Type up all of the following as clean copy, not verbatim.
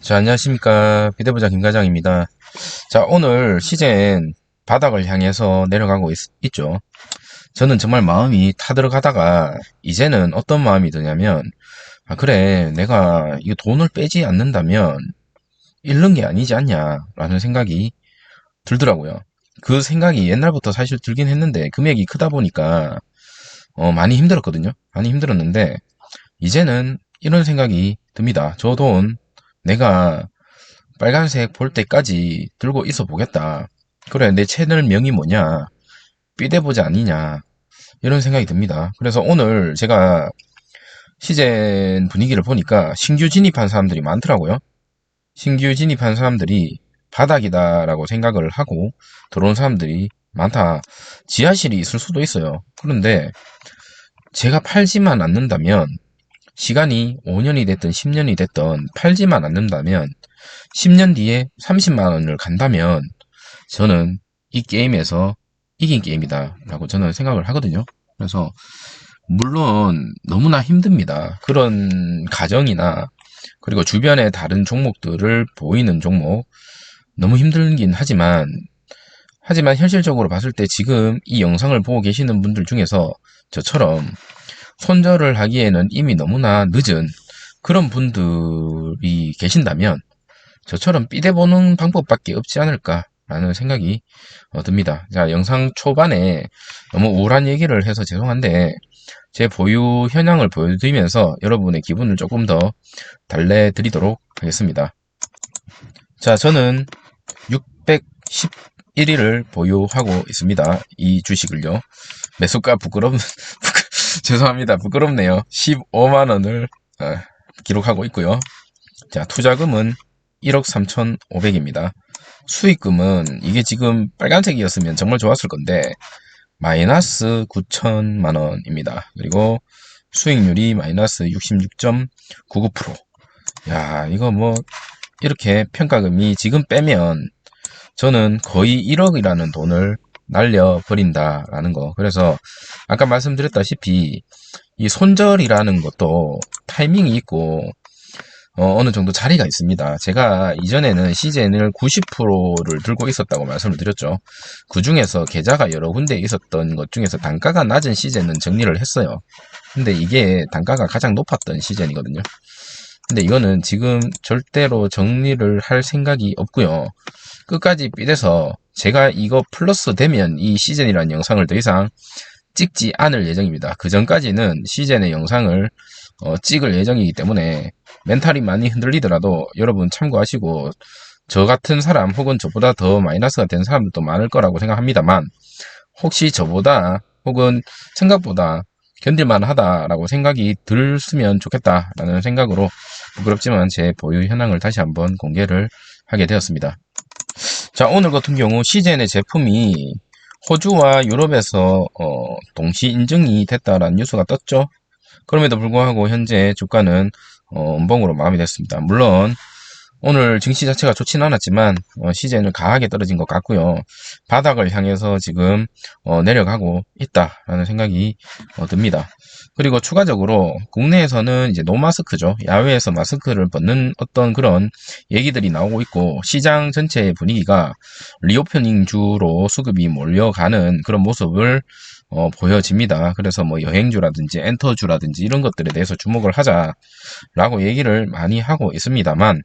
자, 안녕하십니까. 비대부장 김과장입니다. 자, 오늘 시즌 바닥을 향해서 내려가고 있죠. 저는 정말 마음이 타들어가다가 이제는 어떤 마음이 드냐면, 아, 그래. 내가 이 돈을 빼지 않는다면 잃는 게 아니지 않냐라는 생각이 들더라고요. 그 생각이 옛날부터 사실 들긴 했는데 금액이 크다 보니까 많이 힘들었거든요. 많이 힘들었는데 이제는 이런 생각이 듭니다. 저 돈 내가 빨간색 볼 때까지 들고 있어 보겠다. 그래, 내 채널 명이 뭐냐? 삐대보자 아니냐? 이런 생각이 듭니다. 그래서 오늘 제가 시즌 분위기를 보니까 신규 진입한 사람들이 많더라고요. 신규 진입한 사람들이 바닥이다라고 생각을 하고 들어온 사람들이 많다. 지하실이 있을 수도 있어요. 그런데 제가 팔지만 않는다면 시간이 5년이 됐든 10년이 됐든 팔지만 않는다면 10년 뒤에 30만 원을 간다면 저는 이 게임에서 이긴 게임이다 라고 저는 생각을 하거든요. 그래서 물론 너무나 힘듭니다. 그런 가정이나 그리고 주변의 다른 종목들을 보이는 종목 너무 힘들긴 하지만 현실적으로 봤을 때 지금 이 영상을 보고 계시는 분들 중에서 저처럼 손절을 하기에는 이미 너무나 늦은 그런 분들이 계신다면 저처럼 삐대보는 방법밖에 없지 않을까라는 생각이 듭니다. 자, 영상 초반에 너무 우울한 얘기를 해서 죄송한데 제 보유 현황을 보여드리면서 여러분의 기분을 조금 더 달래드리도록 하겠습니다. 자, 저는 611일을 보유하고 있습니다. 이 주식을요. 매수가 죄송합니다. 부끄럽네요. 15만 원을 기록하고 있고요. 자, 투자금은 1억 3,500입니다. 수익금은 이게 지금 빨간색이었으면 정말 좋았을 건데 마이너스 9천만 원입니다. 그리고 수익률이 마이너스 66.99%. 야, 이거 뭐 이렇게 평가금이 지금 빼면 저는 거의 1억이라는 돈을 날려버린다라는 거. 그래서 아까 말씀드렸다시피 이 손절이라는 것도 타이밍이 있고 어느 정도 자리가 있습니다. 제가 이전에는 CJN을 90%를 들고 있었다고 말씀을 드렸죠. 그 중에서 계좌가 여러 군데 있었던 것 중에서 단가가 낮은 CJN은 정리를 했어요. 근데 이게 단가가 가장 높았던 CJN이거든요. 근데 이거는 지금 절대로 정리를 할 생각이 없고요. 끝까지 삐대서 제가 이거 플러스 되면 이 시즌이라는 영상을 더 이상 찍지 않을 예정입니다. 그 전까지는 시즌의 영상을 찍을 예정이기 때문에 멘탈이 많이 흔들리더라도 여러분 참고하시고 저 같은 사람 혹은 저보다 더 마이너스가 된 사람들도 많을 거라고 생각합니다만 혹시 저보다 혹은 생각보다 견딜만 하다라고 생각이 들었으면 좋겠다라는 생각으로 부끄럽지만 제 보유 현황을 다시 한번 공개를 하게 되었습니다. 자, 오늘 같은 경우 시젠의 제품이 호주와 유럽에서 동시 인증이 됐다라는 뉴스가 떴죠. 그럼에도 불구하고 현재 주가는 음봉으로 마감이 됐습니다. 물론 오늘 증시 자체가 좋지는 않았지만 시젠은 강하게 떨어진 것 같고요. 바닥을 향해서 지금 내려가고 있다라는 생각이 듭니다. 그리고 추가적으로 국내에서는 이제 노마스크죠. 야외에서 마스크를 벗는 어떤 그런 얘기들이 나오고 있고 시장 전체의 분위기가 리오프닝주로 수급이 몰려가는 그런 모습을 보여집니다. 그래서 뭐 여행주라든지 엔터주라든지 이런 것들에 대해서 주목을 하자라고 얘기를 많이 하고 있습니다만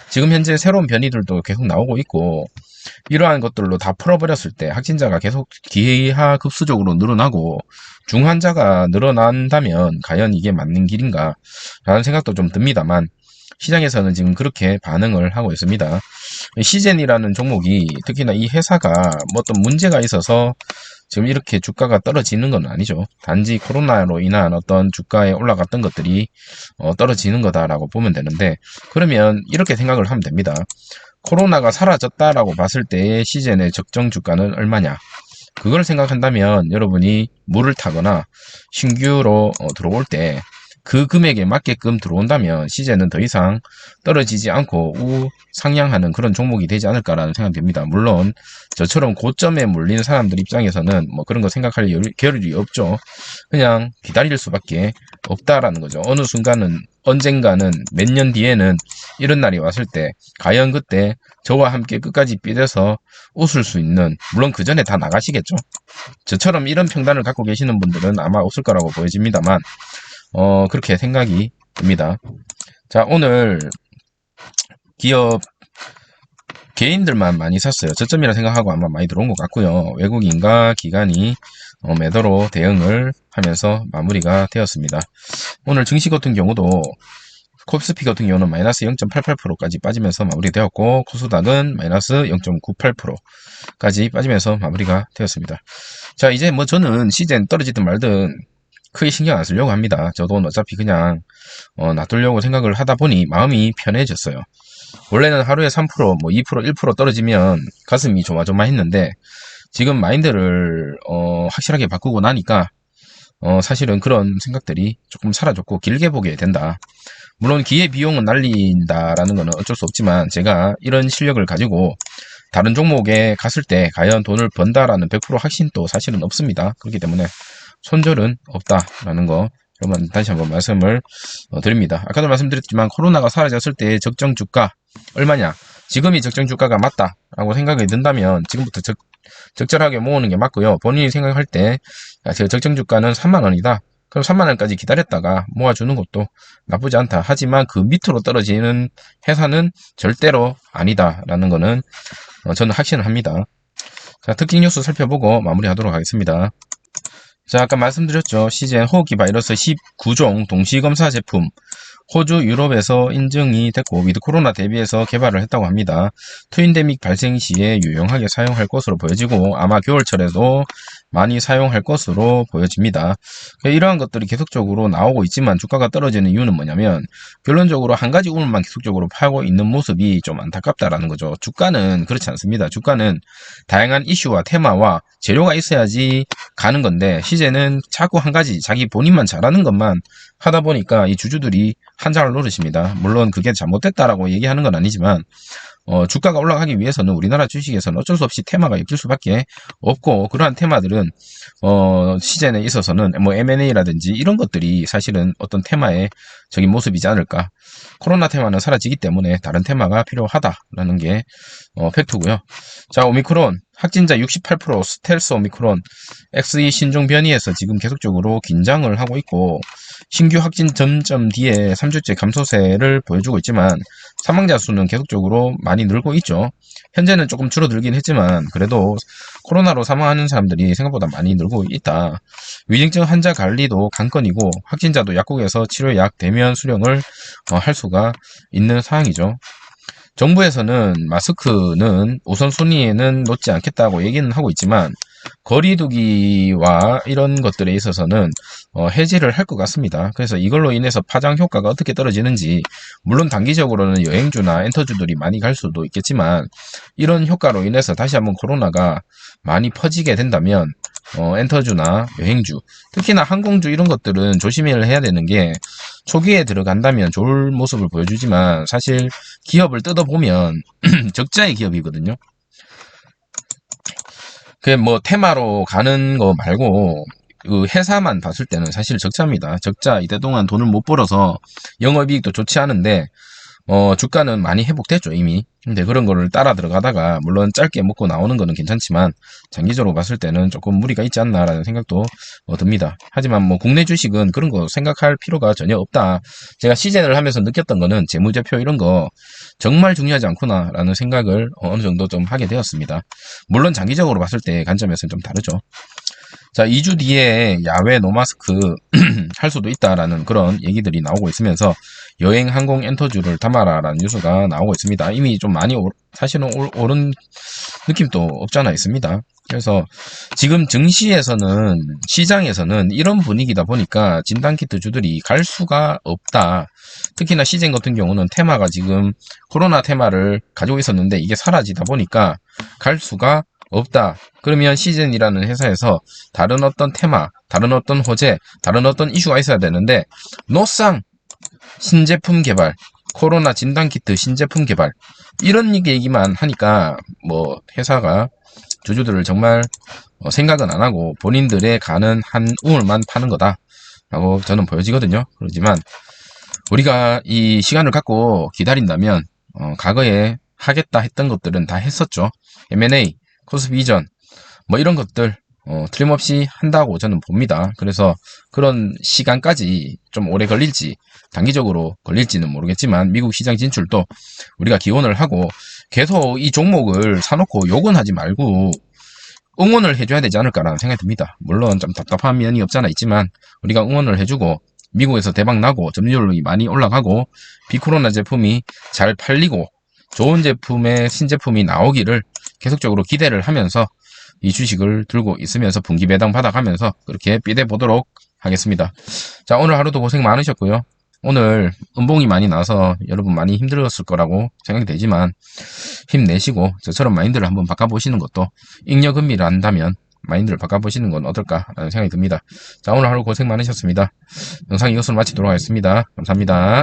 지금 현재 새로운 변이들도 계속 나오고 있고 이러한 것들로 다 풀어버렸을 때 확진자가 계속 기하급수적으로 늘어나고 중환자가 늘어난다면 과연 이게 맞는 길인가 라는 생각도 좀 듭니다만 시장에서는 지금 그렇게 반응을 하고 있습니다. 시젠이라는 종목이 특히나 이 회사가 뭐 어떤 문제가 있어서 지금 이렇게 주가가 떨어지는 건 아니죠. 단지 코로나로 인한 어떤 주가에 올라갔던 것들이 떨어지는 거다라고 보면 되는데 그러면 이렇게 생각을 하면 됩니다. 코로나가 사라졌다라고 봤을 때의 시즌의 적정 주가는 얼마냐? 그걸 생각한다면 여러분이 물을 타거나 신규로 들어올 때 그 금액에 맞게끔 들어온다면 시즌은 더 이상 떨어지지 않고 상향하는 그런 종목이 되지 않을까라는 생각이 듭니다. 물론 저처럼 고점에 몰린 사람들 입장에서는 뭐 그런 거 생각할 겨를이 없죠. 그냥 기다릴 수밖에 없다라는 거죠. 어느 순간은 언젠가는 몇 년 뒤에는 이런 날이 왔을 때 과연 그때 저와 함께 끝까지 삐져서 웃을 수 있는, 물론 그 전에 다 나가시겠죠. 저처럼 이런 평단을 갖고 계시는 분들은 아마 없을 거라고 보여집니다만 그렇게 생각이 듭니다. 자, 오늘 기업 개인들만 많이 샀어요. 저점이라 생각하고 아마 많이 들어온 것 같고요. 외국인과 기관이 매도로 대응을 하면서 마무리가 되었습니다. 오늘 증시 같은 경우도 콥스피 같은 경우는 마이너스 0.88%까지 빠지면서 마무리되었고, 코스닥은 마이너스 0.98%까지 빠지면서 마무리가 되었습니다. 자, 이제 뭐 저는 시즌 떨어지든 말든 크게 신경 안 쓰려고 합니다. 저도 어차피 그냥 놔두려고 생각을 하다 보니 마음이 편해졌어요. 원래는 하루에 3%, 뭐 2%, 1% 떨어지면 가슴이 조마조마했는데 지금 마인드를 확실하게 바꾸고 나니까 사실은 그런 생각들이 조금 사라졌고 길게 보게 된다. 물론 기회비용은 날린다라는 것은 어쩔 수 없지만 제가 이런 실력을 가지고 다른 종목에 갔을 때 과연 돈을 번다라는 100% 확신도 사실은 없습니다. 그렇기 때문에 손절은 없다라는 거 여러분 다시 한번 말씀을 드립니다. 아까도 말씀드렸지만 코로나가 사라졌을 때 적정 주가 얼마냐? 지금이 적정 주가가 맞다라고 생각이 든다면 지금부터 적절하게 모으는 게 맞고요. 본인이 생각할 때 적정 주가는 3만원이다. 그럼 3만원까지 기다렸다가 모아주는 것도 나쁘지 않다. 하지만 그 밑으로 떨어지는 회사는 절대로 아니다라는 거는 저는 확신을 합니다. 자, 특징 뉴스 살펴보고 마무리하도록 하겠습니다. 자, 아까 말씀드렸죠. 시즌 호흡기 바이러스 19종 동시검사 제품 호주, 유럽에서 인증이 됐고 위드 코로나 대비해서 개발을 했다고 합니다. 트윈데믹 발생 시에 유용하게 사용할 것으로 보여지고 아마 겨울철에도 많이 사용할 것으로 보여집니다. 이러한 것들이 계속적으로 나오고 있지만 주가가 떨어지는 이유는 뭐냐면 결론적으로 한 가지 우물만 계속적으로 파고 있는 모습이 좀 안타깝다라는 거죠. 주가는 그렇지 않습니다. 주가는 다양한 이슈와 테마와 재료가 있어야지 가는 건데 시제는 자꾸 한 가지 자기 본인만 잘하는 것만 하다 보니까 이 주주들이 한장을 노릇입니다. 물론 그게 잘못됐다라고 얘기하는 건 아니지만 주가가 올라가기 위해서는 우리나라 주식에서는 어쩔 수 없이 테마가 엮일 수밖에 없고 그러한 테마들은 시즌에 있어서는 뭐 M&A라든지 이런 것들이 사실은 어떤 테마의 적인 모습이지 않을까. 코로나 테마는 사라지기 때문에 다른 테마가 필요하다라는 게 팩트고요. 자, 오미크론 확진자 68% 스텔스 오미크론 XE 신종 변이에서 지금 계속적으로 긴장을 하고 있고 신규 확진 점점 뒤에 3주째 감소세를 보여주고 있지만 사망자 수는 계속적으로 많이 늘고 있죠. 현재는 조금 줄어들긴 했지만 그래도 코로나로 사망하는 사람들이 생각보다 많이 늘고 있다. 위중증 환자 관리도 관건이고 확진자도 약국에서 치료약 대면 수령을 할 수가 있는 상황이죠. 정부에서는 마스크는 우선순위에는 놓지 않겠다고 얘기는 하고 있지만 거리두기와 이런 것들에 있어서는 해제를 할 것 같습니다. 그래서 이걸로 인해서 파장 효과가 어떻게 떨어지는지 물론 단기적으로는 여행주나 엔터주들이 많이 갈 수도 있겠지만 이런 효과로 인해서 다시 한번 코로나가 많이 퍼지게 된다면 엔터주나 여행주, 특히나 항공주 이런 것들은 조심을 해야 되는 게 초기에 들어간다면 좋을 모습을 보여주지만 사실 기업을 뜯어보면 적자의 기업이거든요. 그게 뭐 테마로 가는 거 말고 그 회사만 봤을 때는 사실 적자입니다. 적자 이때 동안 돈을 못 벌어서 영업이익도 좋지 않은데 주가는 많이 회복됐죠 이미. 근데 그런 거를 따라 들어가다가 물론 짧게 먹고 나오는 거는 괜찮지만 장기적으로 봤을 때는 조금 무리가 있지 않나라는 생각도 듭니다. 하지만 뭐 국내 주식은 그런 거 생각할 필요가 전혀 없다. 제가 시즌을 하면서 느꼈던 거는 재무제표 이런 거 정말 중요하지 않구나라는 생각을 어느 정도 좀 하게 되었습니다. 물론 장기적으로 봤을 때 관점에서는 좀 다르죠. 자, 2주 뒤에 야외 노마스크 할 수도 있다라는 그런 얘기들이 나오고 있으면서 여행, 항공, 엔터주를 담아라라는 뉴스가 나오고 있습니다. 이미 좀 많이 사실은 오른 느낌도 없잖아 있습니다. 그래서 지금 증시에서는 시장에서는 이런 분위기다 보니까 진단키트 주들이 갈 수가 없다. 특히나 시즌 같은 경우는 테마가 지금 코로나 테마를 가지고 있었는데 이게 사라지다 보니까 갈 수가 없다. 그러면 시즌이라는 회사에서 다른 어떤 테마, 다른 어떤 호재, 다른 어떤 이슈가 있어야 되는데 노상 신제품 개발, 코로나 진단키트 신제품 개발 이런 얘기만 하니까 뭐 회사가 주주들을 정말 생각은 안 하고 본인들의 가는 한 우물만 파는 거다 라고 저는 보여지거든요. 그렇지만 우리가 이 시간을 갖고 기다린다면 과거에 하겠다 했던 것들은 다 했었죠. M&A, 코스피 이전 뭐 이런 것들 틀림없이 한다고 저는 봅니다. 그래서 그런 시간까지 좀 오래 걸릴지 단기적으로 걸릴지는 모르겠지만 미국 시장 진출도 우리가 기원을 하고 계속 이 종목을 사놓고 욕은 하지 말고 응원을 해줘야 되지 않을까라는 생각이 듭니다. 물론 좀 답답한 면이 없잖아 있지만 우리가 응원을 해주고 미국에서 대박 나고 점유율이 많이 올라가고 비코로나 제품이 잘 팔리고 좋은 제품의 신제품이 나오기를 계속적으로 기대를 하면서 이 주식을 들고 있으면서 분기 배당 받아가면서 그렇게 삐대 보도록 하겠습니다. 자, 오늘 하루도 고생 많으셨고요. 오늘 음봉이 많이 나서 여러분 많이 힘들었을 거라고 생각이 되지만 힘내시고 저처럼 마인드를 한번 바꿔보시는 것도 잉여금리를 한다면 마인드를 바꿔보시는 건 어떨까라는 생각이 듭니다. 자, 오늘 하루 고생 많으셨습니다. 영상 이것으로 마치도록 하겠습니다. 감사합니다.